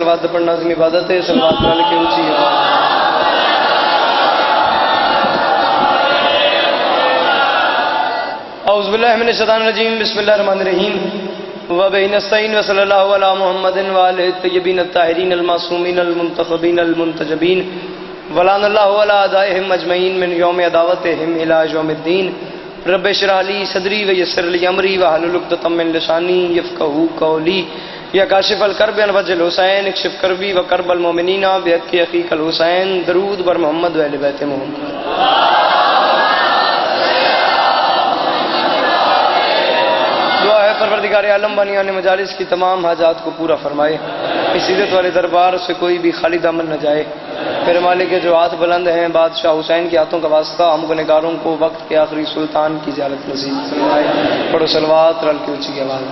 صلوات پڑھنا عظیم عبادت ہے. صلوات پڑھ کے اونچی آواز. اعوذ باللہ من الشیطان الرجیم. بسم اللہ الرحمن الرحیم. وبہ نستعین وصلی اللہ علی محمد وآلہ الطیبین الطاہرین المعصومین المنتخبین المنتجبین ولعن اللہ علی اعدائہم اجمعین من یوم عداوتہم الی یوم الدین. رب اشرح لی صدری ویسر لی امری واحلل عقدۃ من لسانی یفقہوا قولی. یا کاشف الکرب عن وجہ الحسین اکشف کربی وکرب المؤمنین بحق اخیک الحسین. درود بر محمد و اہل بیت محمد. دعا ہے پروردگار عالم بانیان مجالس کی تمام حاجات کو پورا فرمائے. اس عزت والے دربار سے کوئی بھی خالی دامن نہ جائے. میرے مالک کے جو ہاتھ بلند ہیں بادشاہ حسین کے ہاتھوں کا واسطہ ہم گنہگاروں کو وقت کے آخری سلطان کی زیارت نصیب فرمائے. پڑھو صلوات رل کی اونچی آواز.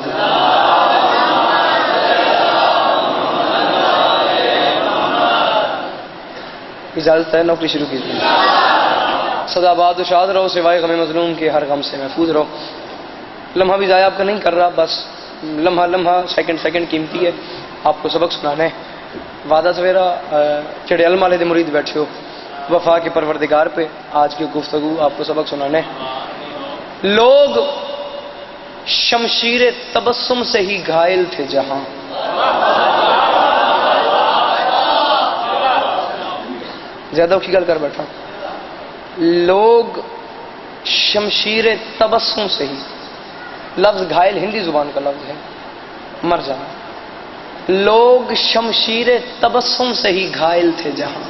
اجازت ہے نوکری شروع کیجیے. سدا باد و شاد رہو سوائے غم مظلوم کے ہر غم سے محفوظ رہو. لمحہ بھی ضائع آپ کا نہیں کر رہا, بس لمحہ لمحہ سیکنڈ قیمتی ہے. آپ کو سبق سنانا ہے. وعدہ سویرا چڑے علم والے دے مرید بیٹھے ہو وفا کے پروردگار پہ. آج کی گفتگو آپ کو سبق سنانا ہے. لوگ شمشیر تبسم سے ہی گھائل تھے جہاں. زیادہ کی گل کر بیٹھا. لوگ شمشیر تبسم سے ہی, لفظ گھائل ہندی زبان کا لفظ ہے, مر جانا. لوگ شمشیر تبسم سے ہی گھائل تھے جہاں.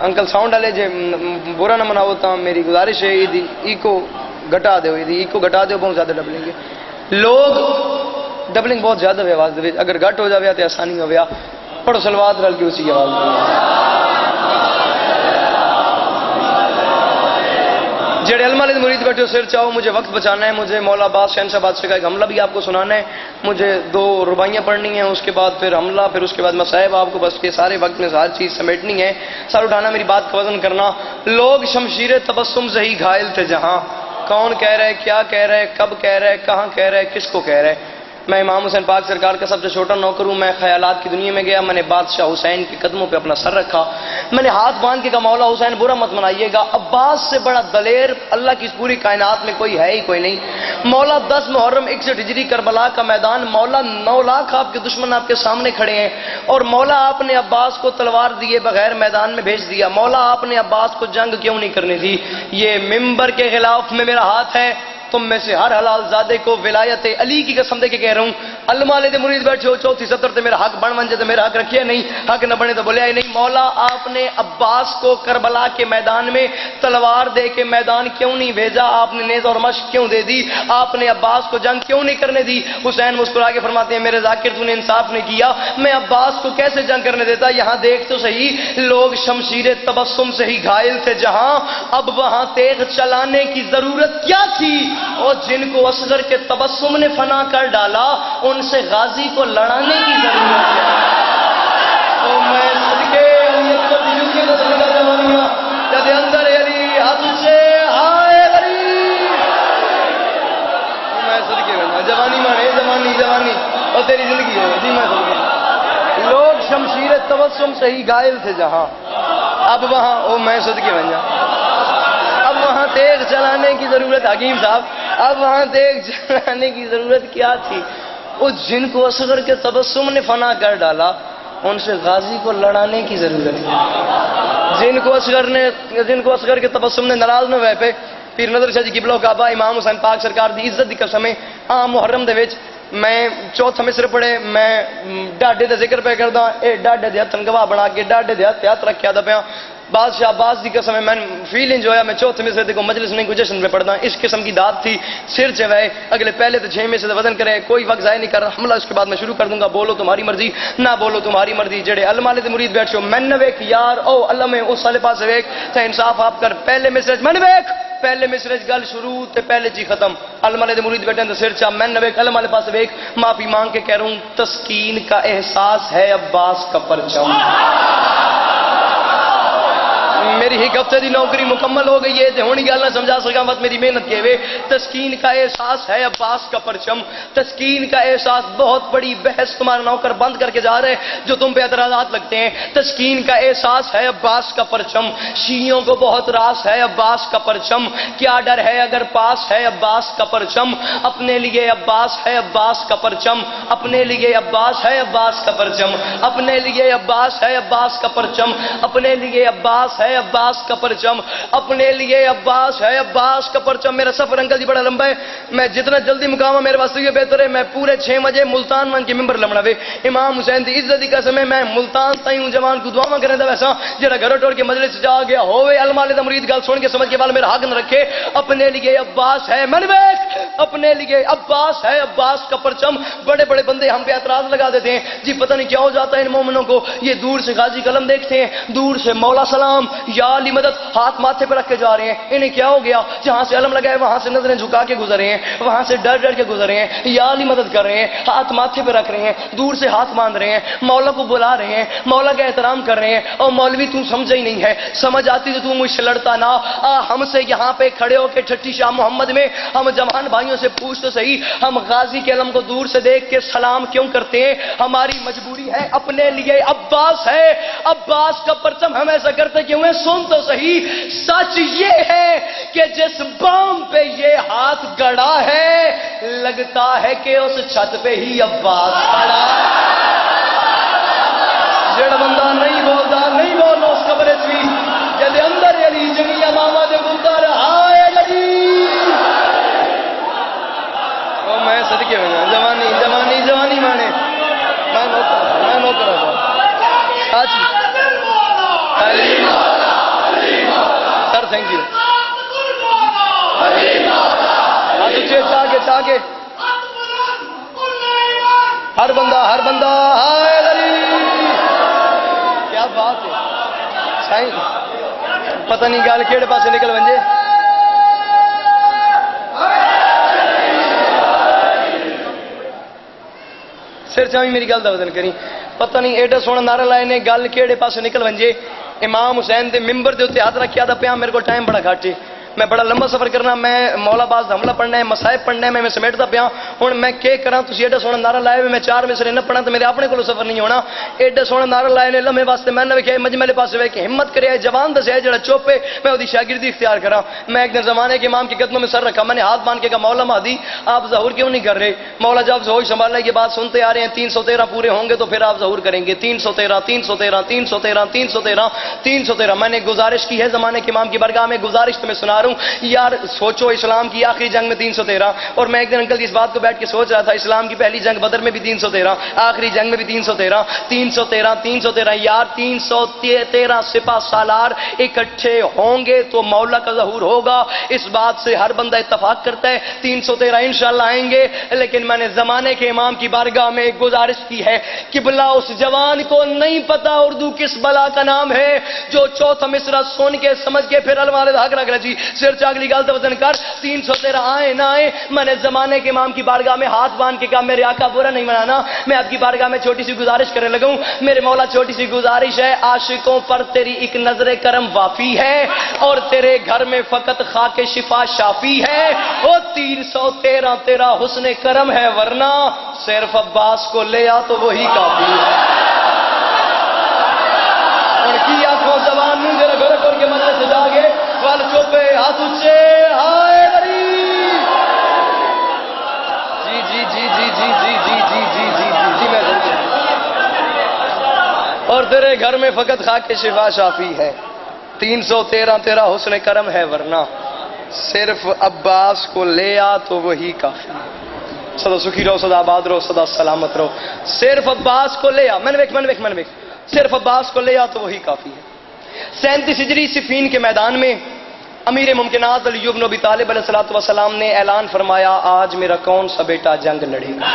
انکل ساؤنڈ والے جے برا نہ مناؤ تا میری گزارش ہے ایکو گھٹا دو. ایکو گھٹا دو, بہت زیادہ ڈبلنگ ہے. لوگ ڈبلنگ بہت زیادہ ہے آواز دے. اگر گھٹ ہو جاوے تو آسانی ہو گیا. پڑھو صلوات رل کے اسی آواز. جڑے علم والے مرید بیٹھے ہو سر چاہو مجھے وقت بچانا ہے. مجھے مولا عباس شہنشاہ بادشاہ کا ایک حملہ بھی آپ کو سنانا ہے. مجھے 2 رباعیاں پڑھنی ہیں, اس کے بعد پھر حملہ, پھر اس کے بعد مصائب. آپ کو بس کے سارے وقت میں ہر چیز سمیٹنی ہے. سر اٹھانا, میری بات کا وزن کرنا. لوگ شمشیر تبسم سے ہی گھائل تھے جہاں. کون کہہ رہا ہے, کیا کہہ رہا ہے, کب کہہ رہا ہے, کہاں کہہ رہا ہے, کس کو کہہ رہا ہے؟ میں امام حسین پاک سرکار کا سب سے چھوٹا نوکر ہوں. میں خیالات کی دنیا میں گیا. میں نے بادشاہ حسین کے قدموں پہ اپنا سر رکھا. میں نے ہاتھ باندھ کے کہا مولا حسین برا مت منائیے گا. عباس سے بڑا دلیر اللہ کی پوری کائنات میں کوئی ہے ہی کوئی نہیں. مولا 10 محرم 61 ہجری کربلا کا میدان. مولا 9 لاکھ آپ کے دشمن آپ کے سامنے کھڑے ہیں, اور مولا آپ نے عباس کو تلوار دیے بغیر میدان میں بھیج دیا. مولا آپ نے عباس کو جنگ کیوں نہیں کرنے دی؟ یہ ممبر کے خلاف میں میرا ہاتھ ہے. تم میں سے ہر حلال زادے کو ولایت علی کی قسم دے کے کہہ رہا ہوں. علم والے دے مرید بیٹھے ہو 34 70 تے میرا حق بن جائے تو میرا حق رکھیا نہیں, حق نہ بنے تو بولیا ہی نہیں. مولا آپ نے عباس کو کربلا کے میدان میں تلوار دے کے میدان کیوں نہیں بھیجا؟ آپ نے نیز اور مشق کیوں دے دی؟ آپ نے عباس کو جنگ کیوں نہیں کرنے دی؟ حسین مسکرا کے فرماتے ہیں میرے ذاکر تو نے انصاف نہیں کیا, میں عباس کو کیسے جنگ کرنے دیتا؟ یہاں دیکھ تو صحیح, لوگ شمشیر تبسم سے ہی گھائل تھے جہاں. اب وہاں تیغ چلانے کی ضرورت کیا تھی؟ اور جن کو اصغر کے تبسم نے فنا کر ڈالا ان سے غازی کو لڑانے کی ضرورت ہے. تو میں صدقے علی اکبر دیو کی صدقہ جوانیاں جد اندر علی ہاتھ سے ہائے غریب. میں صدقے جوانی مانے جوانی اور تیری زندگی ہے جی. میں صدقے لوگ شمشیر تبسم سے ہی گھائل تھے جہاں. اب وہاں او میں صدقے بن جا. اب وہاں تیغ چلانے کی ضرورت, حکیم صاحب اب وہاں تیغ چلانے کی ضرورت کیا تھی؟ وہ جن کو اصغر کے تبسم نے فنا کر ڈالا ان سے غازی کو لڑانے کی ضرورت ہے. جن کو اصغر کے تبسم نے ناراض نہ ہوئے پہ پیر نظر شاہ جی قبلہ کعبہ امام حسین پاک سرکار دی عزت دی قسم عام محرم دے وچ میں چوتھا مصر پڑھے. میں ڈاڈے دا ذکر پہ کردا, اے ڈاڈے دے ہتھ گواہ بنا کے ڈاڈے دے ہاتھ رکھیا دا پیا. بادشاہ عباس دی قسم میں فیل انجویا. میں چوتھے مصر دے کو مجلس نہیں کوئی جشن پہ پڑھدا. اس قسم کی داد تھی. سر چوائے اگلے پہلے تو 6 میں سے وزن کرے. کوئی وقت ضائع نہیں کر رہا. حملہ اس کے بعد میں شروع کر دوں گا. بولو تمہاری مرضی, نہ بولو تمہاری مرضی. جڑے علم والے دے مرید بیٹھو میں نہ ویکھ یار او اللہ میں اس والے پاس ویکھ تے انصاف آپ کر. پہلے مصر میں ویکھ, پہلے مصر گل شروع تے پہلے جی ختم. علم والے دے مرید بیٹھے تے سر چا میں نہ ویکھ علم والے پاس ویکھ. معافی مانگ کے کہہ رہا ہوں تسکین کا احساس ہے عباس کا پرچم. میری ایک ہفتے دی نوکری مکمل ہو گئی ہے تے ہونی گل نہ سمجھا سکا مت میری محنت کے وے تسکین کا احساس ہے عباس کا پرچم تسکین کا احساس بہت بڑی بحث تمہارا نوکر بند کر کے جا رہے جو تم پہ اعتراضات لگتے ہیں تسکین کا احساس ہے عباس کا پرچم شیعوں کو بہت راس ہے عباس کا پرچم کیا ڈر ہے اگر پاس ہے عباس کا پرچم اپنے لیے عباس ہے عباس کا پرچم اپنے لیے عباس ہے عباس کا پرچم اپنے لیے عباس ہے عباس کا پرچم اپنے لیے عباس ہے عباس کا پرچم اپنے لیے عباس ہے عباس کا پرچم میرا سفر انکل جی بڑا لمبا ہے میں جتنا جلدی مقام میرے واسطے یہ بہتر ہے میں پورے 6 بجے ملتان من کے ممبر لمنا وے امام حسین دی عزت دی قسم ہے میں ملتان تائیں ہوں جوان کو دعاواں کریں دا ویسا جڑا گھر ٹور کے مجلس جا گیا ہوے علم والے دا مرید گل سن کے سمجھ کے وال میرا حق نہ رکھے اپنے لیے عباس ہے من ویکھ اپنے لیے عباس ہے عباس کا پرچم بڑے بڑے بندے ہم پہ اعتراض لگا دیتے ہیں جی پتہ نہیں کیا ہو جاتا ہے ان مومنوں کو یہ دور سے غازی قلم دیکھتے ہیں دور سے مولا سلام یا علی مدد ہاتھ ماتھے پہ رکھ کے جا رہے ہیں انہیں کیا ہو گیا جہاں سے علم لگا ہے وہاں سے نظریں جھکا کے گزرے ہیں وہاں سے ڈر ڈر کے گزرے ہیں یا علی مدد کر رہے ہیں ہاتھ ماتھے پہ رکھ رہے ہیں دور سے ہاتھ باندھ رہے ہیں مولا کو بلا رہے ہیں مولا کا احترام کر رہے ہیں اور مولوی تو سمجھا ہی نہیں ہے سمجھ آتی تو مجھ سے لڑتا نہ ہم سے یہاں پہ کھڑے ہو کے ٹھٹی شاہ محمد میں ہم جوان بھائیوں سے پوچھ تو صحیح ہم غازی کے علم کو دور سے دیکھ کے سلام کیوں کرتے ہیں ہماری مجبوری ہے اپنے لیے عباس ہے عباس کا پرچم ہم ایسا کرتے کیوں ہیں سن تو صحیح سچ یہ ہے کہ جس بام پہ یہ ہاتھ گڑا ہے لگتا ہے کہ اس چھت پہ ہی عباس کھڑا جڑا بندہ نہیں بولتا نہیں بولنا اس قبر چی جدے اندر علی جمعیہ ماما دے بلتا رہا ہے علی او میں صدقے میں جوانی جوانی جوانی مانے میں نوکر آجی سر تھینک یو چاہے ہر بندہ ہائے غریب کیا بات ہے سائیں پتہ نہیں گال کیڑے پاسے نکل ونجے سر چاہیں میری گل دا وزن کریں پتہ نہیں ایڈا سونا نعرہ لائے نے گل کیڑے پاسے نکل ونجے امام حسین دے ممبر دے ہوتے ہاتھ رکھیا دا پیا میرے کو ٹائم بڑا گھاٹے میں بڑا لمبا سفر کرنا میں مولا باز حملہ پڑھنا ہے مسائب پڑھنا ہے میں سمیٹتا پیا ہوں میں کہ کراں تسی ایڈا سونا نعرہ لائے میں 4 مصرے نہ پڑھا تو میرے اپنے کو سفر نہیں ہونا ایڈا سونا نعرہ لائے نے لمحے واسطے میں نہ ویکھیا مجمع پاس وے کہ ہمت کرے جوان دسیا جڑا چپ ہے میں اودی شاگردی اختیار کراں میں ایک دن زمانے کے امام کے قدموں میں سر رکھا میں نے ہاتھ باندھ کے کہا مولا مہدی آپ ظہور کیوں نہیں کر رہے مولا جب ہوش سنبھالنے کی بات سنتے آ رہے ہیں 313 پورے ہوں گے تو پھر آپ ظہور کریں گے 313 313 313 313 313 میں نے گزارش کی ہے زمانے کے امام کی برگاہ میں گزارش تمہیں سنا رہا ہوں یار سوچو اسلام کی آخری جنگ میں 313 اور میں ایک دن انکل کی اس بات کو بیٹھ کے سوچ رہا تھا اسلام کی پہلی جنگ بدر میں بھی 313 آخری جنگ میں بھی 313 313 313 یار 313 سپاہ سالار اکٹھے ہوں گے تو مولا کا ظہور ہوگا اس بات سے ہر بندہ اتفاق کرتا ہے 313 انشاءاللہ آئیں گے لیکن میں نے زمانے کے امام کی بارگاہ میں ایک گزارش کی ہے قبلہ اس جوان کو نہیں پتا اردو کس بلا کا نام ہے جو چوتھا مصرع سن کے سمجھ کے پھر الوالد حق رکھ رہا جی سر چاگلی گال وزن کر 313 آئے نہ آئے میں نے زمانے کے امام کی بارگاہ میں ہاتھ باندھ کے کہا میرے آقا برا نہیں منانا میں آپ کی بارگاہ میں چھوٹی سی گزارش کرنے لگا ہوں میرے مولا چھوٹی سی گزارش ہے عاشقوں پر تیری ایک نظر کرم وافی ہے اور تیرے گھر میں فقط خاک شفا شافی ہے وہ 313 تیرا حسن کرم ہے ورنہ صرف عباس کو لے آ تو وہی کافی ہے اور کی آنکھوں زبان نوں جرا گھر کر کے مجلس سے جا گئے وال چوپے ہاتھ اچھے ہائے غریب جی جی جی جی جی جی جی جی جی جی جی میں اور تیرے گھر میں فقط خاک شفا شافی ہے 313 تیرا حسن کرم ہے ورنہ صرف عباس کو لے آ تو وہی کافی سدا سکھی رہو سدا آباد رہو سدا سلامت رہو صرف عباس کو لے آ من ویک صرف عباس کو لے آ تو وہی کافی ہے 37 ہجری صفین کے میدان میں امیر ممکنات علی بن ابی طالب علیہ الصلوۃ والسلام نے اعلان فرمایا آج میرا کون سا بیٹا جنگ لڑے گا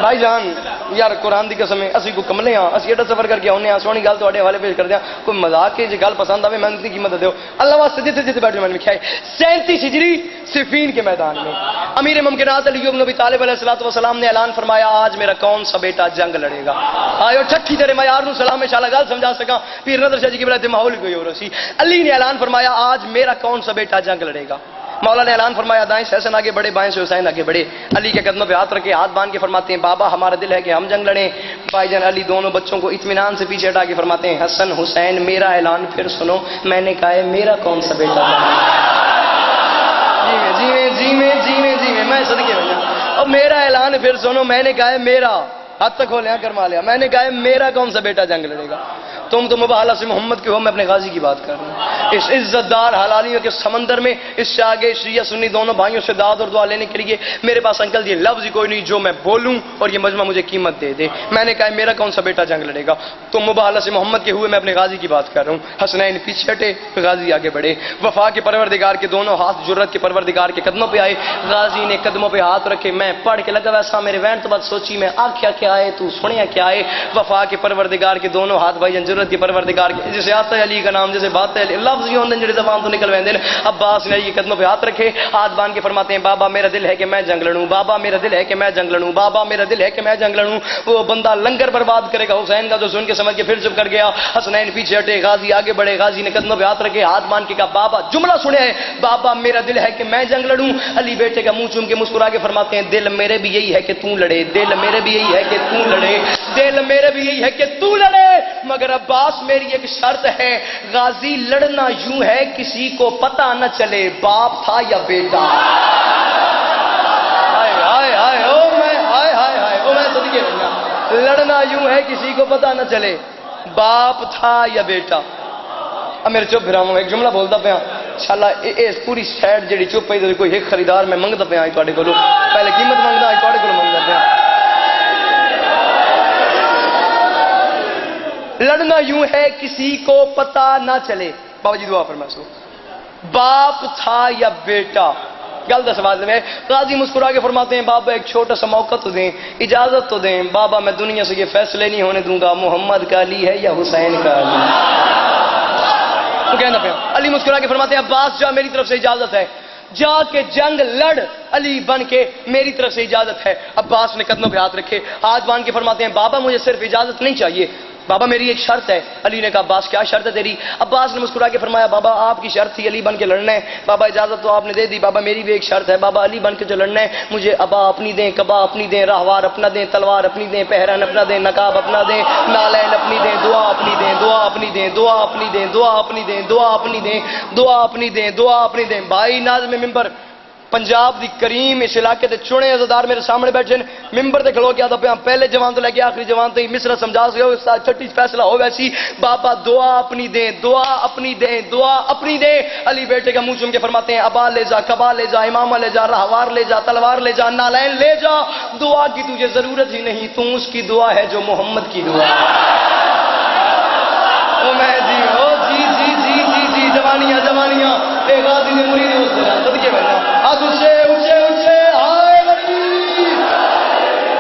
بھائی جان یار قرآن دی قسم ہے اسی کو کملے ہاں اسی ایڈا سفر کر کے آنے ہاں سونی گل تواڈے حوالے پیش کر دیا کوئی مذاق ہے جی گل پسند آوے میں اتنی قیمت دیو اللہ واسطے جتنے جتنے بیٹھے میں نے لکھا ہے 37 ہجری صفین کے میدان میں امیر ممکنات علی بن ابی طالب علیہ الصلوۃ والسلام نے اعلان فرمایا آج میرا کون سا بیٹا جنگ لڑے گا آئیو ٹھٹھی تیرے میں یار نو سلام انشاءاللہ گل سمجھا سکا پیر نظر شاہ جی کی بلاد ماحول کوئی اور سی علی نے اعلان فرمایا آج میرا کون سا بیٹا جنگ لڑے گا مولا نے اعلان فرمایا دائیں سے حسن آگے بڑھے بائیں سے حسین آگے بڑھے علی کے قدموں پہ ہاتھ رکھے ہاتھ باندھ کے فرماتے ہیں بابا ہمارا دل ہے کہ ہم جنگ لڑیں بھائی جان علی دونوں بچوں کو اطمینان سے پیچھے ہٹا کے فرماتے ہیں حسن حسین میرا اعلان پھر سنو میں نے کہا ہے میرا کون سا بیٹا جی میں صدقے میں اور میرا اعلان پھر سنو میں نے کہا ہے میرا حد تک ہو لیا کرما لیا میں نے کہا ہے میرا کون سا بیٹا جنگ لڑے گا تم تو مباحلہ سے محمد کے ہو میں اپنے غازی کی بات کر رہا ہوں اس عزت دار حلالیوں کے سمندر میں اس سے آگے شیعہ سنی دونوں بھائیوں سے داد اور دعا لینے کے لیے میرے پاس انکل یہ لفظ ہی کوئی نہیں جو میں بولوں اور یہ مجمع مجھے قیمت دے دے میں نے کہا ہے میرا کون سا بیٹا جنگ لڑے گا تم مباحلہ سے محمد کے ہوئے میں اپنے غازی کی بات کر رہا ہوں حسنین پیچھے ہٹے غازی آگے بڑھے وفا کے پروردگار کے دونوں ہاتھ جرت کے پروردگار کے قدموں پہ آئے غازی نے قدموں پہ ہاتھ رکھے میں پڑھ کے لگا ویسا میرے وین تو بات سوچی میں آکھیا کیا ہے تو سنیا کیا ہے وفا کے پروردگار کے دونوں ہاتھ بھائی جرت کے پروردگار جسے آتا ہے علی کا نام جسے بات ہے لفظ یہ ہوندے جڑے زبان تو نکل ویندے عباس نے علی کے قدموں پہ ہاتھ رکھے ہاتھ باندھ کے فرماتے ہیں بابا میرا دل ہے کہ میں جنگ لڑوں بابا میرا دل ہے کہ میں جنگ لڑوں بابا میرا دل ہے کہ میں جنگ لڑوں وہ بندہ لنگر برباد کرے گا حسین کا جو سن کے سمجھ کے پھر چپ کر گیا حسنین پیچھے ہٹے غازی آگے بڑھے غازی نے قدموں پہ ہاتھ رکھے ہاتھ باندھ کے کہا بابا جملہ سنے ہے بابا میرا دل ہے کہ میں جنگ لڑوں علی بیٹے کا منہ چوم کے مسکرا کے فرماتے ہیں دل میرے بھی یہی ہے کہ تو لڑے دل میرے بھی یہی ہے کہ تو لڑے دل میرے بھی یہی ہے کہ تو لڑے مگر عباس میری ایک شرط ہے غازی لڑنا یوں ہے کسی کو پتہ نہ چلے باپ تھا یا بیٹا صدقے میں لڑنا یوں ہے کسی کو پتہ نہ چلے باپ تھا یا بیٹا اب میرے چپ پھراؤں ایک جملہ بولتا پیا انشاءاللہ اس پوری سائڈ جڑی چپ پئی کوئی ایک خریدار میں منگتا پیا تواڈے کولوں پہلے قیمت منگدا تواڈے کولوں منگدا پیا لڑنا یوں ہے کسی کو پتہ نہ چلے بابا جی دعا فرمائے سو باپ تھا یا بیٹا گل دس آواز میں غازی مسکرا کے فرماتے ہیں بابا ایک چھوٹا سا موقع تو دیں اجازت تو دیں بابا میں دنیا سے یہ فیصلے نہیں ہونے دوں گا محمد کا علی ہے یا حسین کا علی تو کہنا پہ علی مسکرا کے فرماتے ہیں عباس جا میری طرف سے اجازت ہے جا کے جنگ لڑ علی بن کے میری طرف سے اجازت ہے عباس نے قدموں پہ ہاتھ رکھے ہاتھ باندھ کے فرماتے ہیں بابا مجھے صرف اجازت نہیں چاہیے بابا میری ایک شرط ہے علی نے کہا عباس کیا شرط ہے تیری عباس نے مسکرا کے فرمایا بابا آپ کی شرط تھی علی بن کے لڑنا ہے بابا اجازت تو آپ نے دے دی بابا میری بھی ایک شرط ہے بابا علی بن کے جو لڑنا ہے مجھے ابا اپنی دیں کبا اپنی دیں راہوار اپنا دیں تلوار اپنی دیں پہرن اپنا دیں نقاب اپنا دیں نالین اپنی دیں دعا اپنی دیں دعا اپنی دیں دعا اپنی دیں دعا اپنی دیں دعا اپنی دیں دعا اپنی دیں دعا اپنی دیں بھائی ناظم ممبر پنجاب دی کریم اس علاقے تے چنے عزادار میرے سامنے بیٹھے ممبر تے کھلو کے آتا پیا پہلے جوان تو لے کے آخری جوان تے مصرا سمجھا سکے چھٹی فیصلہ ہو ویسی بابا دعا اپنی دیں دعا اپنی دیں دعا اپنی دیں علی بیٹے کا منہ چوم کے فرماتے ہیں ابا لے جا کبا لے جا امامہ لے جا راہوار لے جا تلوار لے جا نالین لے جا دعا کی تجھے ضرورت ہی نہیں تو اس کی دعا ہے جو محمد کی دعا او میں جی او جی جی جی جی جی جوانیاں جوانیاں اے غازی نے مرید اس طرح صدقے میں ہاتھ اونچے اونچے اونچے ہائے غریب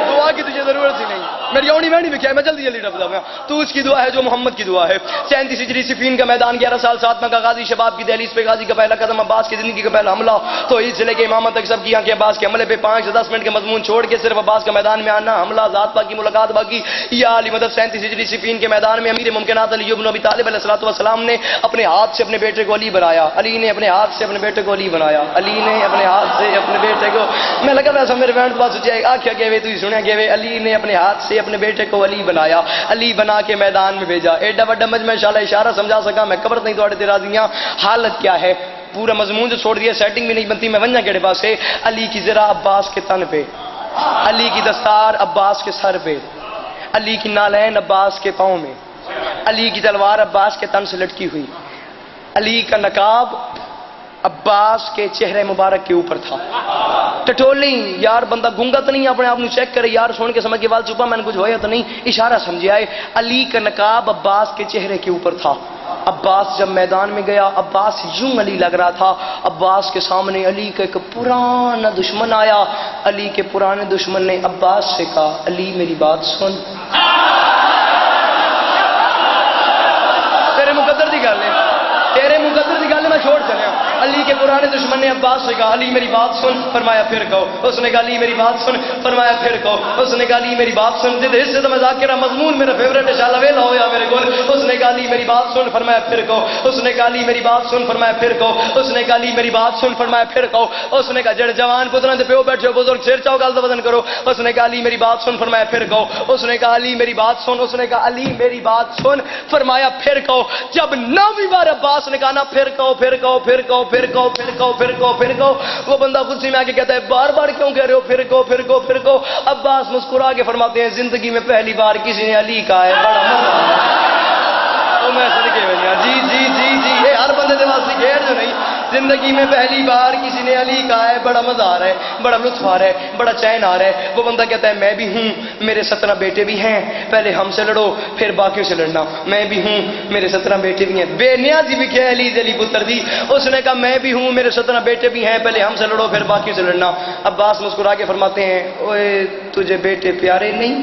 دعا کی تجھے ضرورت ہی نہیں میری اونی میں نہیں بکھیا میں جلدی جلدی ڈبدا میں تو اس کی دعا ہے جو محمد کی دعا ہے 37 ہجری صفین کا میدان 11 سال ساتھ میں کا غازی شباب کی دہلیز پہ غازی کا پہلا قدم عباس کی زندگی کا پہلا حملہ تو اس ضلع کے امامت تک سب کیا کہ عباس کے حملے پہ 5 سے 10 منٹ کے مضمون چھوڑ کے صرف عباس کا میدان میں آنا حملہ ذات پاک کی ملاقات باقی یا علی مدد 37 ہجری صفین کے میدان میں امیر ممکنات علی بن ابی طالب علیہ السلام نے اپنے ہاتھ سے اپنے بیٹے کو علی بنایا علی نے اپنے ہاتھ سے اپنے بیٹے کو علی بنایا علی نے اپنے ہاتھ سے اپنے بیٹے کو میں لگا ویسا میرے بہن بات سوچے آخیا گئے ہوئے تو سنیا گئے ہوئے علی نے اپنے ہاتھ سے اپنے بیٹے کو علی بنایا علی بنا کے میدان میں بھیجا ایڈا بڑا مجمع انشاءاللہ اشارہ سمجھا سکا میں قبر نہیں توڑے تیرا دیاں حالت کیا ہے پورا مضمون جو چھوڑ دیا سیٹنگ بھی نہیں بنتی میں ونجا کیڑے پاس ہے علی کی ذرا عباس کے تن پہ علی کی دستار عباس کے سر پہ علی کی نالین عباس کے پاؤں میں علی کی تلوار عباس کے تن سے لٹکی ہوئی علی کا نقاب عباس کے چہرے مبارک کے اوپر تھا ٹٹول نہیں یار بندہ گونگا تو نہیں اپنے آپ چیک کرے یار سن کے سمجھ کے وال چھپا میں نے کچھ ہویا تو نہیں اشارہ سمجھے آئے علی کا نقاب عباس کے چہرے کے اوپر تھا عباس جب میدان میں گیا، عباس یوں علی لگ رہا تھا، عباس کے سامنے علی کا ایک پرانا دشمن آیا، علی کے پرانے دشمن نے عباس سے کہا علی میری بات سن، تیرے مقدر دی گل ہے، تیرے مقدر دی گل میں چھوڑ چلیا۔ علی کے پرانے دشمن نے عباس سے کہا علی میری بات سن، فرمایا پھر کہو، اس نے کہا علی میری بات سن، فرمایا پھر کہو، اس نے کہا علی میری بات سن، جدے حصے تو مذاکرہ مضمون میرا فیورٹ ہے شالا ویلا ہویا میرے کول، اس نے کہا علی میری بات سن، فرمایا پھر کہو، اس نے کہا علی میری بات سن، فرمایا پھر کہو، اس نے کہا علی میری بات سن، فرمایا پھر کہو، اس نے کہا جڑے جوان پتراں دے پیو بیٹھے بزرگ سر چاو گل دا وزن کرو، اس نے کہا علی میری بات سن، فرمایا پھر کہو، اس نے کہا علی میری بات سن، اس نے کہا علی میری بات سن، فرمایا پھر کہو۔ جب 9ویں بار عباس نے کہا نا پھر کہو پھر کہو پھر کہو پھر کہو پھر کہو پھر کہو پھر کہو، وہ بندہ خود سے میں آ کے کہتا ہے بار بار کیوں کہہ رہے ہو پھر کہو پھر کہو پھر کہو؟ عباس مسکرا کے فرماتے ہیں زندگی میں پہلی بار کسی نے علی کہا ہے، بڑا مزہ آیا۔ میں صدقے میں جی جی جی جی یہ ہر بندے دے واسطے گھیر جو نہیں، زندگی میں پہلی بار کسی نے علی کہا ہے، بڑا مزہ آ رہا ہے، بڑا لطف آ رہا ہے، بڑا چین آ رہا ہے۔ وہ بندہ کہتا ہے میں بھی ہوں، میرے 17 بیٹے بھی ہیں، پہلے ہم سے لڑو پھر باقیوں سے لڑنا، میں بھی ہوں میرے 17 بیٹے بھی ہیں۔ بے نیازی بھی کیا علی علی پتر دی، اس نے کہا میں بھی ہوں میرے 17 بیٹے بھی ہیں، پہلے ہم سے لڑو پھر باقیوں سے لڑنا۔ عباس مسکرا کے فرماتے ہیں اوے تجھے بیٹے پیارے نہیں؟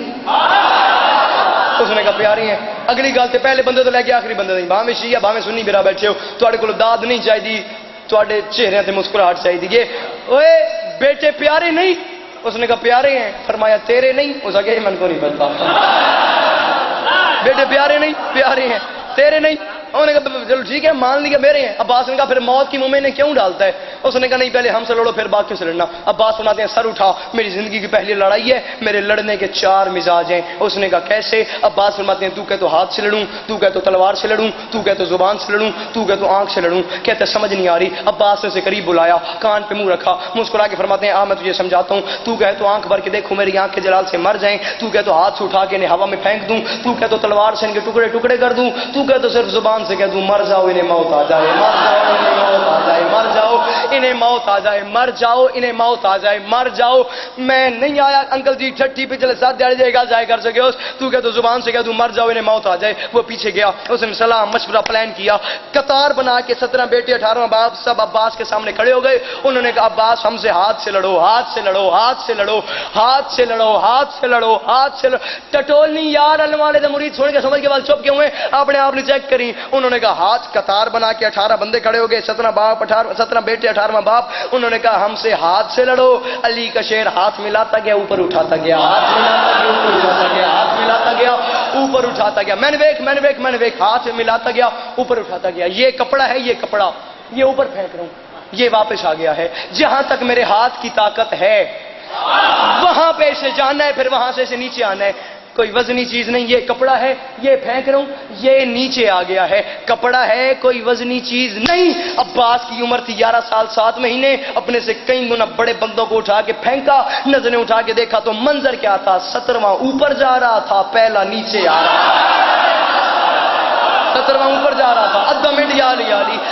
اس نے کہا پیارے ہیں۔ اگلی گل تے پہلے بندے تو لے کے آخری بندے نہیں، بھاویں شیعہ بھاویں سنی برا بیٹھے ہو، تواڈے کول داد نہیں چاہیے، تواڈے چہرے تے مسکراہٹ چاہیے۔ اوے بیٹے پیارے نہیں؟ اس نے کہا پیارے ہیں، فرمایا تیرے نہیں؟ اس نے کہا من کو نہیں پتا، بیٹے پیارے نہیں؟ پیارے ہیں، تیرے نہیں؟ انہوں نے کہا چلو ٹھیک ہے مان لیا میرے ہیں۔ عباس نے کہا پھر موت کی منہ میں کیوں ڈالتا ہے؟ اس نے کہا نہیں پہلے ہم سے لڑو پھر باقیوں سے لڑنا۔ عباس فرماتے ہیں سر اٹھا، میری زندگی کی پہلی لڑائی ہے، میرے لڑنے کے 4 مزاج ہیں۔ اس نے کہا کیسے؟ عباس فرماتے ہیں تو کہ تو ہاتھ سے لڑوں، تو کہ تو تلوار سے لڑوں، تو کہ تو زبان سے لڑوں، تو کہ تو آنکھ سے لڑوں۔ کہتے سمجھ نہیں آ رہی۔ عباس نے اسے قریب بلایا، کان پہ منہ رکھا، مسکرا کے فرماتے ہیں میں تجھے سمجھاتا ہوں، تو کہ تو آنکھ بھر کے دیکھو میری آنکھ کے جلال سے مر جائیں، تو کہ تو ہاتھ سے اٹھا کے انہیں ہوا میں پھینک دوں، تو کہ تو تلوار سے ان کے ٹکڑے ٹکڑے کر دوں، تو کہ تو صرف زبان سے کہہ دوں مر جاؤ انہیں موت آ جائے، مر جاؤ انہیں موت آ جائے، مر جاؤ انہیں موت آ جائے، مر جاؤ انہیں موت آ جائے، مر جاؤ۔ میں نہیں آیا انکل جی ٹھٹی پہ چلے 7 دیہڑی جائے گا جائے کر سکے، تو کہ تو زبان سے کہہ دوں مر جاؤ انہیں موت آ جائے۔ وہ پیچھے گیا، اس نے صلاح مشورہ پلان کیا، قطار بنا کے 17 بیٹے 18 باپ سب عباس کے سامنے کھڑے ہو گئے۔ انہوں نے کہا عباس ہم سے ہاتھ سے لڑو، ہاتھ سے لڑو، ہاتھ سے لڑو، ہاتھ سے لڑو، ہاتھ سے لڑو، ہاتھ سے لڑو۔ ٹٹول نہیں یار علم والے دے مرید سن کے سمجھ کے بعد چپ کیوں ہوئے؟ اپنے آپ نے چیک کری۔ انہوں نے کہا ہاتھ قطار بنا کے 18 بندے کھڑے ہو گئے، 17 باپ 17 بیٹے 18واں باپ۔ انہوں نے کہا ہم سے ہاتھ سے لڑو۔ علی کا شیر ہاتھ ملاتا گیا اوپر اٹھاتا گیا، ہاتھ ملاتا گیا اوپر اٹھاتا گیا، ہاتھ ملاتا گیا اوپر اٹھاتا گیا، میں نے دیکھ ہاتھ ملاتا گیا اوپر اٹھاتا گیا۔ یہ کپڑا ہے، یہ کپڑا یہ اوپر پھینک رہا ہوں، یہ واپس آ گیا ہے۔ جہاں تک میرے ہاتھ کی طاقت ہے وہاں پہ اسے جانا ہے، پھر وہاں سے اسے نیچے آنا ہے۔ کوئی وزنی چیز نہیں، یہ کپڑا ہے، یہ پھینک رہا ہوں، یہ نیچے آ گیا ہے۔ کپڑا ہے، کوئی وزنی چیز نہیں۔ عباس کی عمر تھی 11 سال 7 مہینے، اپنے سے کئی گنا بڑے بندوں کو اٹھا کے پھینکا، نظریں اٹھا کے دیکھا تو منظر کیا تھا؟ 17واں اوپر جا رہا تھا، پہلا نیچے آ رہا تھا۔ 17واں اوپر جا رہا تھا، ادھا منٹ یا علی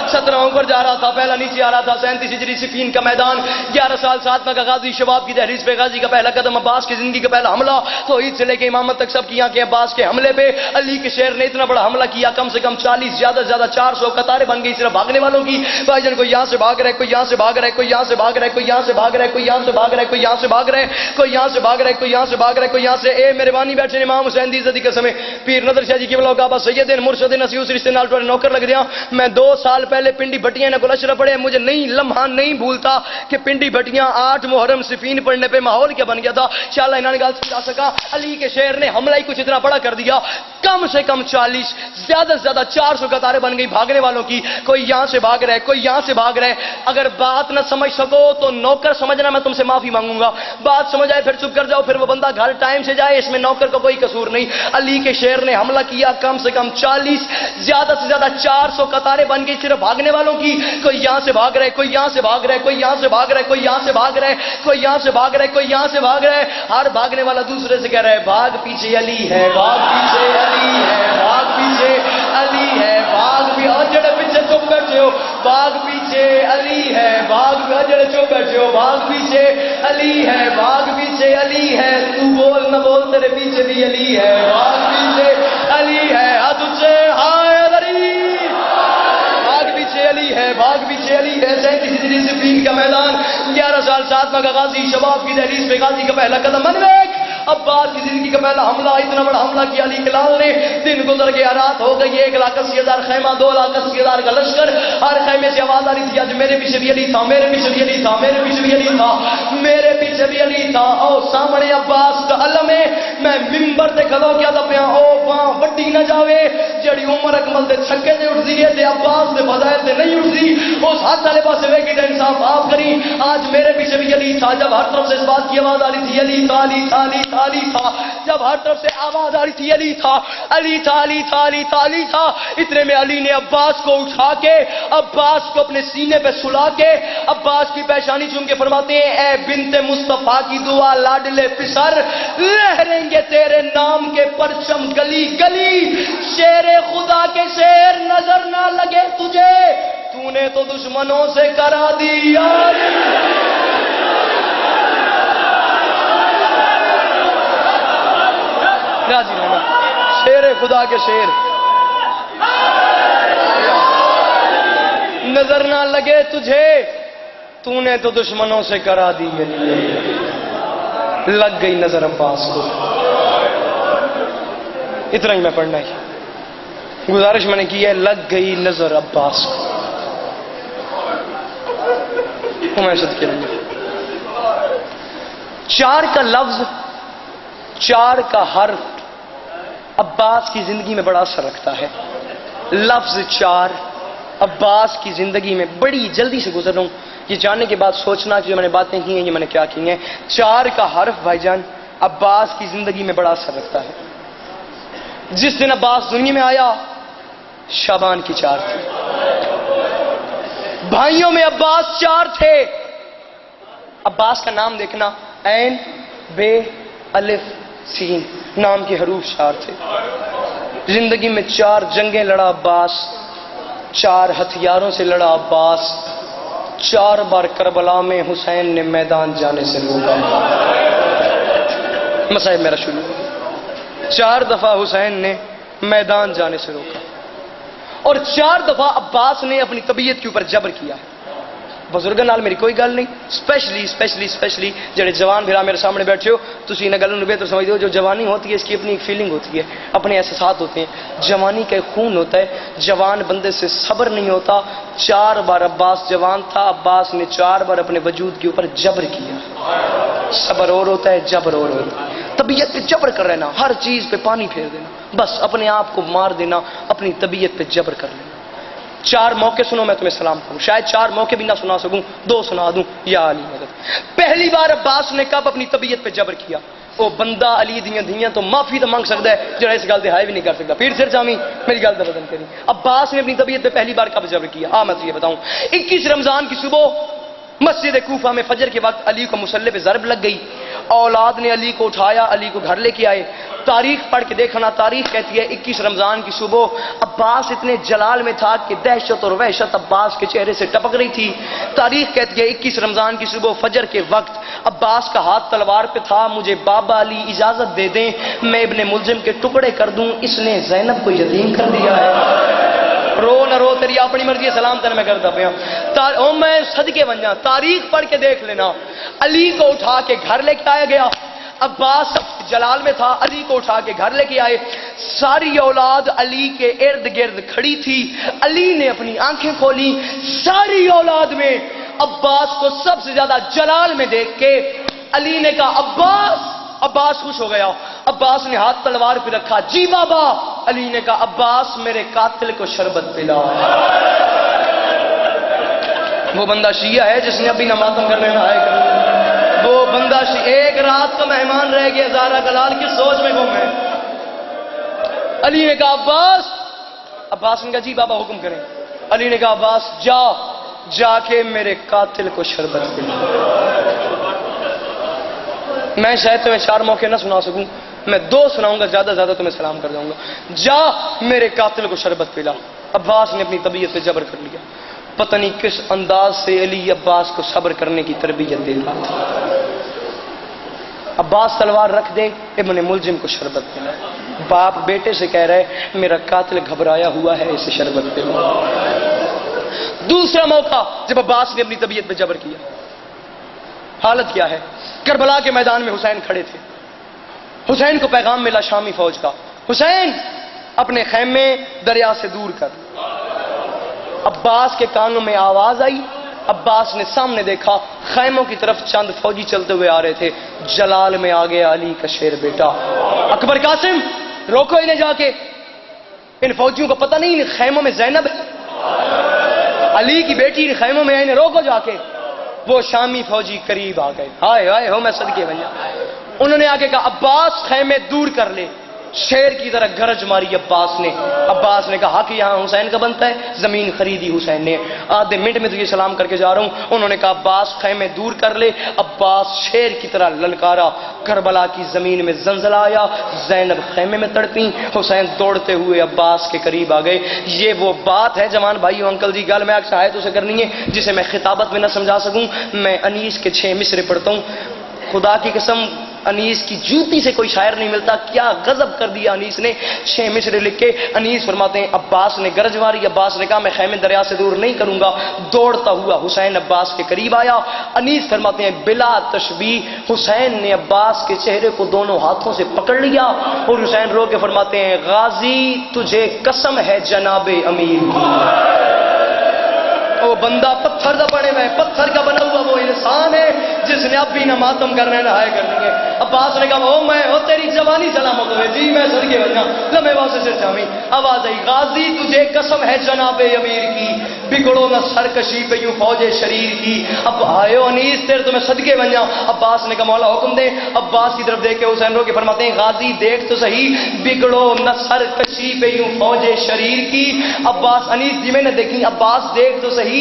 17واں اوپر جا رہا تھا، پہلا نیچے آ رہا تھا۔ 37 ہجری صفین کا میدان، 11 سال 7 ماہ کا غازی، شباب کی دہلیز پہ غازی کا پہلا قدم، عباس کی زندگی کا پہلا حملہ، توحید سے لے کے امامت تک سب کی آنکھیں عباس کے حملے پہ۔ علی کے شیر نے اتنا بڑا حملہ کیا، کم سے کم 40 زیادہ سے زیادہ 400 قطاریں بن گئی صرف بھاگنے والوں کی۔ بھائی جان کوئی یہاں سے بھاگ رہا ہے، کوئی یہاں سے بھاگ رہا ہے، کوئی یہاں سے بھاگ رہا ہے، کوئی یہاں سے بھاگ رہا ہے، کوئی یہاں سے بھاگ رہا ہے، کوئی یہاں سے بھاگ رہا ہے، کوئی یہاں سے بھاگ رہا ہے، کوئی یہاں سے بھاگ رہا ہے، کوئی یہاں سے۔ اے میرے بانی بیٹھے امام حسین دی عزت کی قسم، پیر نظر شاہ جی کی بلاؤ کعبہ سید مرشد نصیحت رشتے نال ٹوڑے نوکر لگ دیا۔ میں 2 سال پہلے پنڈی بھٹیاں نے اشرف پڑھے، مجھے نہیں لمحہ نہیں بھولتا کہ پنڈی بھٹیاں 8 محرم صفین پڑھنے پہ ماحول کیا بن گیا تھا۔ انشاءاللہ انہوں نے گل سمجھا سکا۔ علی کے شیر نے حملہ ہی کچھ اتنا بڑا کر دیا، کم سے کم 40 زیادہ سے زیادہ 400 قطاریں بن گئی بھاگنے والوں کی۔ کوئی یہاں سے بھاگ رہا ہے، کوئی یہاں سے بھاگ رہا ہے۔ اگر بات نہ سمجھ سکو تو نوکر سمجھنا، میں تم سے معافی مانگوں گا۔ بات سمجھ آئے پھر چپ کر جاؤ، پھر وہ بندہ گھر ٹائم سے جائے، اس میں نوکر کا کوئی قصور نہیں۔ علی کے شیر نے حملہ کیا، کم سے کم 40 زیادہ سے زیادہ 400 قطاریں بن گئی صرف بھاگنے والوں کی۔ کوئی یہاں سے بھاگ رہا ہے، کوئی یہاں سے بھاگ رہا ہے، کوئی یہاں سے بھاگ رہا ہے، کوئی یہاں سے بھاگ رہا ہے، کوئی یہاں سے بھاگ رہا ہے، کوئی یہاں سے بھاگ رہا ہے۔ ہر بھاگنے والا دوسرے سے کہہ رہا ہے بھاگ پیچھے علی ہے، بھاگ پیچھے علی ہے، بھاگ پیچھے علی ہے، بھاگ بھی اور جڑے پیچھے چپ بیٹھے ہو بھاگ پیچھے علی ہے، بھاگ بھی اور جڑے چپ بیٹھے ہو بھاگ پیچھے علی ہے، بھاگ پیچھے علی ہے۔ تو بول نہ بول تیرے پیچھے بھی علی ہے، بھاگ پیچھے علی ہے۔ ہاتھ اٹھے ہائے علی کسی دن صفین کا میدان 11 سال ساتواں کا غازی شباب کی دہلیز پہ غازی کا پہلا قدم انویک عباس کی زندگی کا پہلا حملہ اتنا بڑا حملہ کیا علی کے لال نے دن گزر گیا رات ہو گئی 1,80,000 خیمہ 2,80,000 کا لشکر ہر خیمے سے آواز آ رہی تھی آج میرے پیچھے بھی علی تھا میرے پیچھے بھی علی تھا میرے پیچھے بھی علی تھا میرے پیچھے بھی علی تھا او سامنے عباس کا علم ہے میں ممبر تے کھڑو کیا دا پیا او باں وڈی نہ جاوے جڑی عمر اکمل دے چھکے تے اٹھدی ہے تے عباس دے فضائل تے نہیں اٹھدی اس ہاتھ والے پاسے ویکھی تے انصاف آپ کری آج میرے پیچھے بھی علی تھا جب ہر طرف سے اس بات کی آواز آ رہی تھی علی تھا علی تھا علی تھا علی تھا جب ہر طرف سے آواز آ رہی تھی علی تھا علی تھا علی تھا علی تھا علی تھا اتنے میں علی نے عباس کو اٹھا کے عباس کو اپنے سینے پہ سلا کے عباس کی پیشانی چوم کے فرماتے ہیں اے بنت مصطفیٰ کی دعا لاڈلے پسر لہریں گے تیرے نام کے پرچم گلی گلی شیر خدا کے شیر نظر نہ لگے تجھے تو نے تو دشمنوں سے کرا دیا راضی رہنا شیر خدا کے شیر نظر نہ لگے تجھے تو نے تو دشمنوں سے کرا دی لگ گئی نظر عباس کو اتنا ہی میں پڑھنا ہی گزارش میں نے کی ہے لگ گئی نظر عباس کو میں صدقے لیں 4 کا لفظ 4 کا حرف عباس کی زندگی میں بڑا اثر رکھتا ہے لفظ 4 عباس کی زندگی میں بڑی جلدی سے گزر رہا ہوں یہ جاننے کے بعد سوچنا کہ جو میں نے باتیں کی ہیں یہ میں نے کیا کی ہیں 4 کا حرف بھائی جان عباس کی زندگی میں بڑا اثر رکھتا ہے جس دن عباس دنیا میں آیا شعبان کی 4 تھی بھائیوں میں عباس 4 تھے عباس کا نام دیکھنا عین بے الف سین نام کے حروف 4 تھے زندگی میں 4 جنگیں لڑا عباس 4 ہتھیاروں سے لڑا عباس 4 بار کربلا میں حسین نے میدان جانے سے روکا مسائب میرا شروع 4 دفعہ حسین نے میدان جانے سے روکا اور 4 دفعہ عباس نے اپنی طبیعت کے اوپر جبر کیا بزرگاں نال میری کوئی گل نہیں اسپیشلی جڑے جوان بھرا میرے سامنے بیٹھے ہو تسی انہاں گلاں نوں بہتر سمجھ دو جو جوانی ہوتی ہے اس کی اپنی ایک فیلنگ ہوتی ہے اپنے احساسات ہوتے ہیں جوانی کا ایک خون ہوتا ہے جوان بندے سے صبر نہیں ہوتا 4 بار عباس جوان تھا عباس نے 4 بار اپنے وجود کے اوپر جبر کیا صبر اور ہوتا ہے جبر اور ہوتا ہے طبیعت پہ جبر کر رہنا ہر چیز پہ پانی پھیر دینا بس اپنے آپ کو مار دینا اپنی طبیعت پہ جبر کر لینا 4 موقع سنو میں تمہیں سلام کروں شاید 4 موقع بھی نہ سنا سکوں 2 سنا دوں یا علی مدد پہلی بار عباس نے کب اپنی طبیعت پہ جبر کیا وہ بندہ علی دیاں دھیاں تو معافی تو مانگ سکتا ہے جو اس گل دے ہائے بھی نہیں کر سکتا پھر سر جامی میری گل تو بدل کری عباس نے اپنی طبیعت پہ پہلی بار کب جبر کیا میں تو یہ بتاؤں 21 رمضان کی صبح مسجد کوفہ میں فجر کے وقت علی کو مصلی پہ ضرب لگ گئی اولاد نے علی کو اٹھایا علی کو گھر لے کے آئے تاریخ پڑھ کے دیکھنا تاریخ کہتی ہے 21 رمضان کی صبح عباس اتنے جلال میں تھا کہ دہشت اور وحشت عباس کے چہرے سے ٹپک رہی تھی تاریخ کہتی ہے 21 رمضان کی صبح فجر کے وقت عباس کا ہاتھ تلوار پہ تھا مجھے بابا علی اجازت دے دیں میں ابن ملزم کے ٹکڑے کر دوں اس نے زینب کو یتیم کر دیا ہے رو نہ رو تیری اپنی مرضی سلام تیرے میں کرتا پیا میں صدقے بن جاؤں تاریخ پڑھ کے دیکھ لینا علی کو اٹھا کے گھر لے کے آیا گیا عباس جلال میں تھا علی کو اٹھا کے گھر لے کے آئے ساری اولاد علی کے ارد گرد کھڑی تھی علی نے اپنی آنکھیں کھولی ساری اولاد میں عباس کو سب سے زیادہ جلال میں دیکھ کے علی نے کہا عباس خوش ہو گیا عباس نے ہاتھ تلوار پہ رکھا جی بابا علی نے کہا عباس میرے قاتل کو شربت پلا وہ بندہ شیعہ ہے جس نے ابھی نہ ماتم کر لینا ہے وہ بندہ ایک رات کا مہمان رہ گیا زہرا کلال کی سوچ میں گھومے علی نے کہا عباس نے کہا جی بابا حکم کریں علی نے کہا عباس جا کے میرے قاتل کو شربت پلا میں شاید تمہیں 4 موقع نہ سنا سکوں میں 2 سناؤں گا زیادہ تمہیں سلام کر جاؤں گا جا میرے قاتل کو شربت پلا عباس نے اپنی طبیعت پہ جبر کر لیا پتہ نہیں کس انداز سے علی عباس کو صبر کرنے کی تربیت دے رہا تھا عباس تلوار رکھ دے ابن ملزم کو شربت پلا باپ بیٹے سے کہہ رہے میرا قاتل گھبرایا ہوا ہے اسے شربت پلا دوسرا موقع جب عباس نے اپنی طبیعت پہ جبر کیا، حالت کیا ہے؟ کربلا کے میدان میں حسین کھڑے تھے، حسین کو پیغام ملا شامی فوج کا، حسین اپنے خیمے دریا سے دور کر۔ عباس کے کانوں میں آواز آئی، عباس نے سامنے دیکھا، خیموں کی طرف چند فوجی چلتے ہوئے آ رہے تھے، جلال میں آگے علی کا شیر بیٹا، اکبر قاسم روکو انہیں جا کے، ان فوجیوں کو پتہ نہیں ان خیموں میں زینب ہے، علی کی بیٹی ان خیموں میں ہے، انہیں روکو جا کے۔ وہ شامی فوجی قریب آ گئے، ہائے ہائے ہو میں صدقے بن جاؤں، انہوں نے آگے کہا عباس خیمے دور کر لے، شیر کی طرح گرج ماری عباس نے کہا حق یہاں حسین کا بنتا ہے، زمین خریدی حسین نے، آدھے منٹ میں تجھے سلام کر کے جا رہا ہوں۔ انہوں نے کہا عباس خیمے دور کر لے، عباس شیر کی طرح للکارا، کربلا کی زمین میں زلزلہ آیا، زینب خیمے میں تڑپیں، حسین دوڑتے ہوئے عباس کے قریب آ گئے۔ یہ وہ بات ہے جوان بھائیو انکل جی، گل میں شاید اسے کرنی ہے جسے میں خطابت میں نہ سمجھا سکوں۔ میں انیس کے 6 مصرے پڑھتا ہوں، خدا کی قسم انیس کی جوتی سے کوئی شاعر نہیں ملتا، کیا غضب کر دیا انیس نے، 6 مصرے لکھ کے۔ انیس فرماتے ہیں عباس نے گرج ماری، عباس نے کہا میں خیمے دریا سے دور نہیں کروں گا، دوڑتا ہوا حسین عباس کے قریب آیا۔ انیس فرماتے ہیں بلا تشبیہ حسین نے عباس کے چہرے کو دونوں ہاتھوں سے پکڑ لیا اور حسین رو کے فرماتے ہیں غازی تجھے قسم ہے جناب امیر کی۔ وہ بندہ پتھر دا پڑے ہوئے، پتھر کا بنا ہوا وہ انسان ہے جس نے اب بھی نہ ماتم کرنا ہے نہ ہائے کرنی ہے۔ عباس نے کہا او تیری جوانی سلامت ہوئے جی، میں صدقے بن جاؤں، لمحے واسطے سے جامی۔ آواز آئی غازی تجھے قسم ہے جناب امیر کی، بگڑو نہ سرکشی پہ یوں فوج شریر کی۔ اب آئے انیس تیرے تو میں صدقے بن جاؤں۔ عباس نے کہا مولا حکم دے۔ عباس کی طرف دیکھ کے حسین رو کے فرماتے ہیں غازی دیکھ تو صحیح، بگڑو نہ سرکشی پہ یوں فوج شریر کی۔ عباس انیس جی میں نے دیکھی، عباس دیکھ تو صحیح،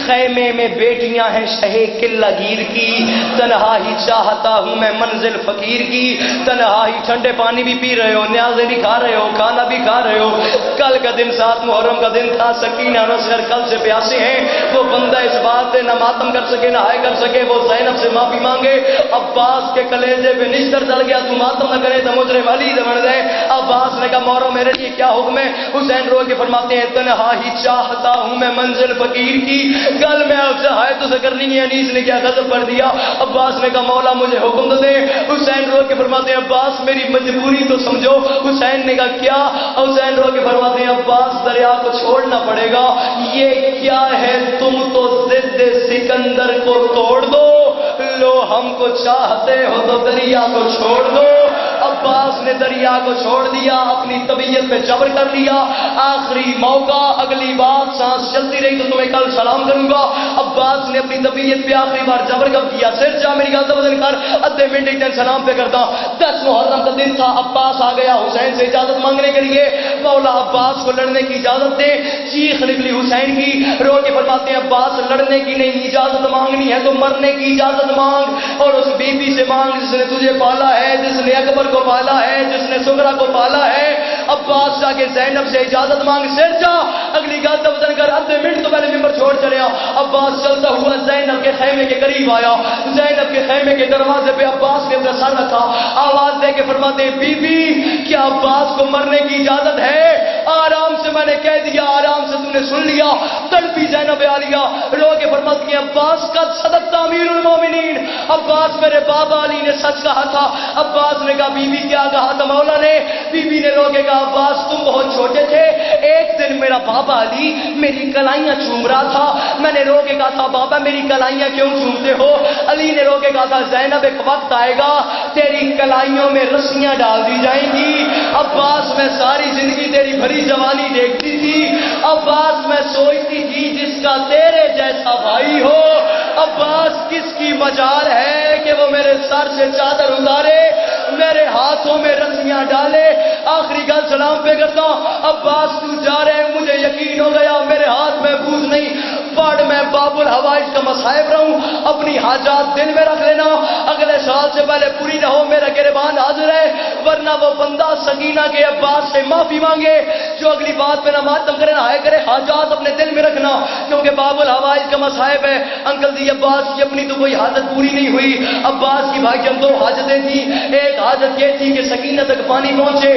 خیمے میں بیٹیاں ہیں شہ قلہ گیر کی، تنہا ہی چاہتا ہوں میں منزل فقیر کی، تنہا ہی ٹھنڈے پانی بھی پی رہے ہو، نیازیں بھی کھا رہے ہو، کھانا بھی کھا رہے ہو، کل کا دن 7 محرم کا دن تھا، سکینہ نصر کل سے پیاسے ہیں، وہ بندہ اس بات پہ نہ ماتم کر سکے نہ ہائے کر سکے، وہ زینب سے معافی مانگے۔ عباس کے کلیجے پہ نشتر ڈل گیا، تو ماتم نہ کرے تو مجرم علی بن گئے۔ عباس نے کہا مورو میرے لیے کیا حکم ہے؟ حسین رو کے فرماتے ہیں تنہا ہی چاہتا ہوں میں منزل فقیر کی۔ گل میں آپ سے ہائے تو سے کرنی ہے، انیس نے کیا غضب کر دیا۔ عباس نے کہا مولا مجھے حکم تو دے۔ حسین رو کے فرماتے ہیں عباس میری مجبوری تو سمجھو۔ حسین نے کہا کیا؟ حسین رو کے فرماتے ہیں عباس دریا کو چھوڑنا پڑے گا۔ یہ کیا ہے تم تو ضد سکندر کو توڑ دو، لو ہم کو چاہتے ہو تو دریا کو چھوڑ دو۔ عباس نے دریا کو چھوڑ دیا، اپنی طبیعت پہ جبر کر لیا۔ آخری موقع، اگلی بات سانس چلتی رہی تو تمہیں کل سلام کروں گا۔ عباس نے اپنی طبیعت پہ آخری بار جبر کب کیا؟ سر جا میری گل وزن کر، ادھے منٹ ایک دن سلام پہ کرتا۔ 10 محرم کا دن تھا، عباس آ گیا حسین سے اجازت مانگنے کے لیے۔ مولا عباس کو لڑنے کی اجازت دے۔ چیخ نکلی حسین کی، رو کے فرماتے ہیں عباس لڑنے کی نہیں، اجازت مانگنی ہے تو مرنے کی اجازت مانگ، اور اس بی بی سے مانگ جس نے تجھے پالا ہے، جس نے اکبر کو پالا ہے، جس نے سغرا کو پالا ہے۔ عباس جا کے زینب سے اجازت مانگ، سر جا اگلی گل تو وزن کر، ادھے منٹ تو پہلے ممبر چھوڑ چلے۔ عباس چلتا ہوا زینب کے خیمے کے قریب آیا، زینب کے خیمے کے دروازے پہ عباس نے اپنا سر رکھا، آواز دے کے فرماتے ہیں بی بی کیا عباس کو مرنے کی اجازت ہے؟ آرام سے میں نے کہہ دیا، آرام سے تم نے سن لیا۔ تڑپی زینب عالیہ رو کے فرماتی ہیں عباس کا صدقت امیر المومنین، عباس میرے بابا علی نے سچ کہا تھا۔ عباس نے کہا بی بی کیا کہا تھا مولا نے؟ بی بی نے رو کے کہا عباس تم بہت چھوٹے تھے، ایک دن میرا بابا علی میری کلائیاں چوم رہا تھا، میں نے رو کے کہا تھا بابا میری کلائیاں کیوں چومتے ہو؟ علی نے رو کے کہا تھا زینب ایک وقت آئے گا تیری کلائیوں میں رسیاں ڈال دی جائیں گی۔ عباس میں ساری زندگی تیری بھری جوانی دیکھتی تھی، عباس میں سوچتی تھی جس کا تیرے جیسا بھائی ہو، عباس کس کی مجال ہے کہ وہ میرے سر سے چادر اتارے، میرے ہاتھوں میں رسیاں ڈالے۔ آخری گل سلام پہ کرتا ہوں، عباس تو جا رہے مجھے یقین ہو گیا میرے ہاتھ محفوظ نہیں، پڑھ میں باب الحوائج کا مصائب رہوں، اپنی حاجات دل میں رکھ لینا، اگلے سال سے پہلے پوری نہ ہو میرا گریبان حاضر ہے، ورنہ وہ بندہ سکینہ کے عباس سے معافی مانگے، جو اگلی بات پہ نہ ماتم کرے نہ ہائے کرے، حاجات اپنے دل میں رکھنا کیونکہ باب الحوائج کا مصائب ہے۔ انکل جی عباس کی اپنی تو کوئی حاجت پوری نہیں ہوئی، عباس کی بھائی ہم 2 حاجتیں تھیں، ایک حاجت یہ تھی کہ سکینہ تک پانی پہنچے،